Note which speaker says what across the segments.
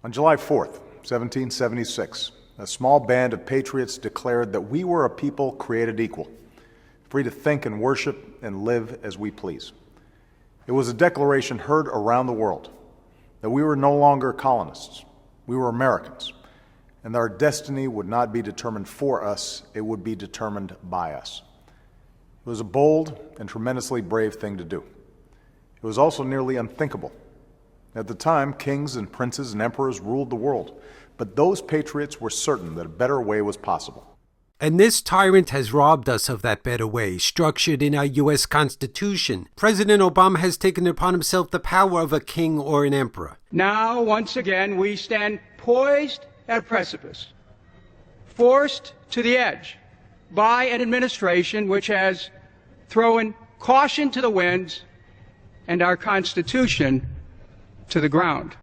Speaker 1: On July 4th, 1776, a small band of patriots declared that we were a people created equal, free to think and worship and live as we please. It was a declaration heard around the world that we were no longer colonists, we were Americans, and that our destiny would not be determined for us, it would be determined by us. It was a bold and tremendously brave thing to do. It was also nearly unthinkable. At the time, kings and princes and emperors ruled the world, but those patriots were certain that a better way was possible.
Speaker 2: And this tyrant has robbed us of that better way, structured in our U.S. Constitution. President Obama has taken upon himself the power of a king or an emperor.
Speaker 3: Now, once again, we stand poised at a precipice, forced to the edge by an administration which has thrown caution to the winds and our Constitution to the ground.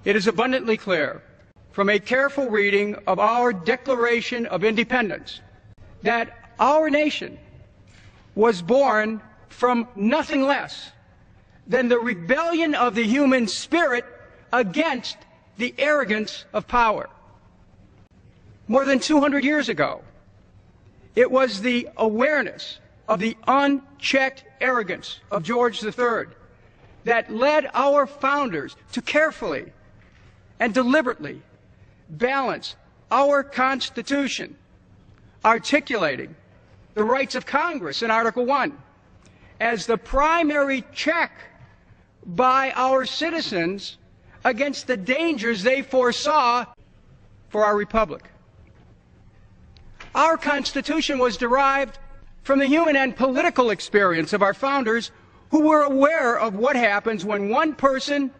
Speaker 3: It is abundantly clear from a careful reading of our Declaration of Independence that our nation was born from nothing less than the rebellion of the human spirit against the arrogance of power. More than 200 years ago, it was the awareness of the unchecked arrogance of George III that led our founders to carefully and deliberately balance our Constitution, articulating the rights of Congress in Article 1 as the primary check by our citizens against the dangers they foresaw for our republic. Our Constitution was derived from the human and political experience of our founders, who were aware of what happens when one person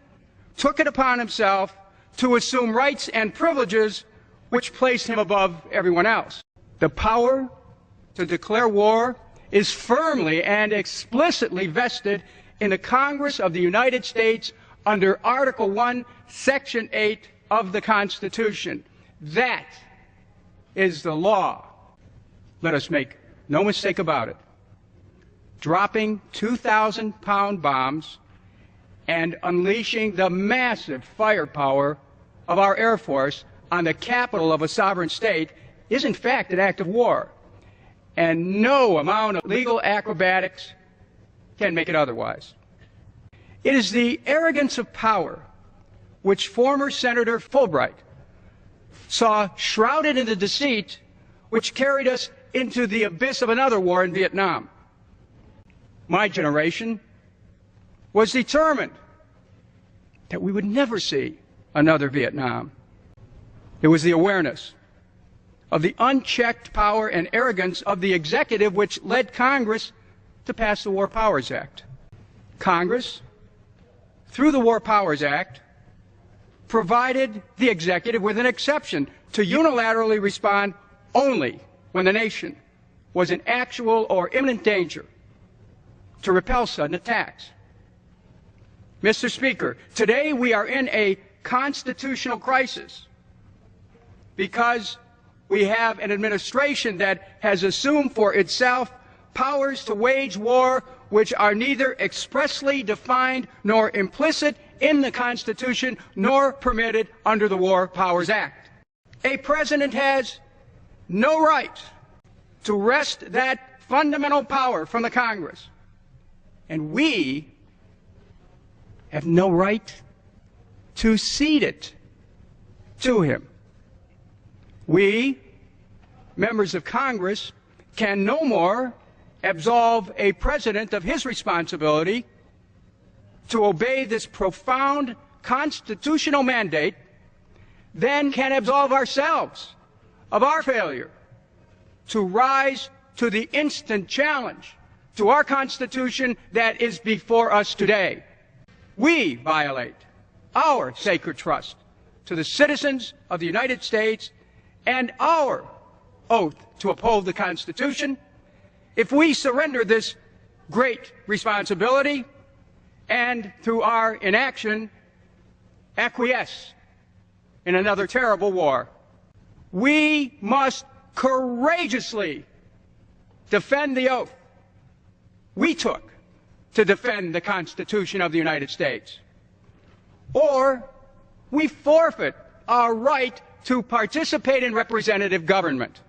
Speaker 3: took it upon himself to assume rights and privileges which placed him above everyone else. The power to declare war is firmly and explicitly vested in the Congress of the United States under Article 1, Section 8 of the Constitution. That is the law. Let us make no mistake about it. Dropping 2,000-pound bombs and unleashing the massive firepower of our Air Force on the capital of a sovereign state is in fact an act of war, and no amount of legal acrobatics can make it otherwise. It is the arrogance of power which former Senator Fulbright saw shrouded in the deceit which carried us into the abyss of another war in Vietnam. My generation was determined that we would never see another Vietnam. It was the awareness of the unchecked power and arrogance of the executive which led Congress to pass the War Powers Act. Congress, through the War Powers Act, provided the executive with an exception to unilaterally respond only when the nation was in actual or imminent danger to repel sudden attacks. Mr. Speaker, today we are in a constitutional crisis because we have an administration that has assumed for itself powers to wage war which are neither expressly defined nor implicit in the Constitution nor permitted under the War Powers Act. A president has no right to wrest that fundamental power from the Congress, and we have no right to cede it to him. We, members of Congress, can no more absolve a president of his responsibility to obey this profound constitutional mandate than can absolve ourselves of our failure to rise to the instant challenge to our Constitution that is before us today. We violate our sacred trust to the citizens of the United States and our oath to uphold the Constitution if we surrender this great responsibility and, through our inaction, acquiesce in another terrible war. We must courageously defend the oath we took to defend the Constitution of the United States, or we forfeit our right to participate in representative government.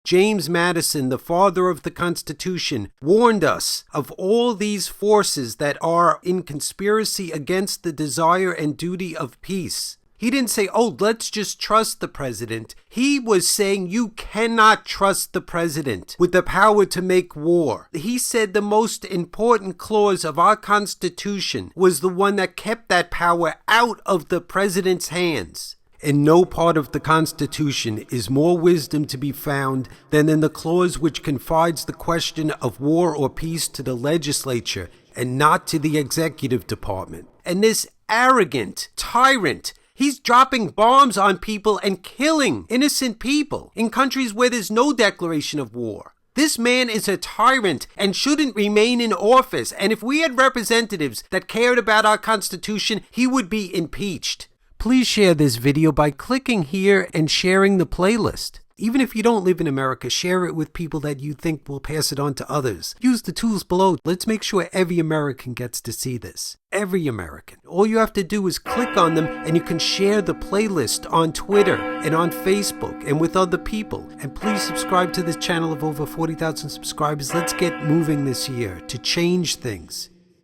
Speaker 2: James Madison, the father of the Constitution, warned us of all these forces that are in conspiracy against the desire and duty of peace. He didn't say, oh, let's just trust the president. He was saying you cannot trust the president with the power to make war. He said the most important clause of our Constitution was the one that kept that power out of the president's hands. In no part of the Constitution is more wisdom to be found than in the clause which confides the question of war or peace to the legislature and not to the executive department. And this arrogant tyrant, he's dropping bombs on people and killing innocent people in countries where there's no declaration of war. This man is a tyrant and shouldn't remain in office. And if we had representatives that cared about our Constitution, he would be impeached. Please share this video by clicking here and sharing the playlist. Even if you don't live in America, share it with people that you think will pass it on to others. Use the tools below. Let's make sure every American gets to see this. Every American. All you have to do is click on them and you can share the playlist on Twitter and on Facebook and with other people. And please subscribe to this channel of over 40,000 subscribers. Let's get moving this year to change things.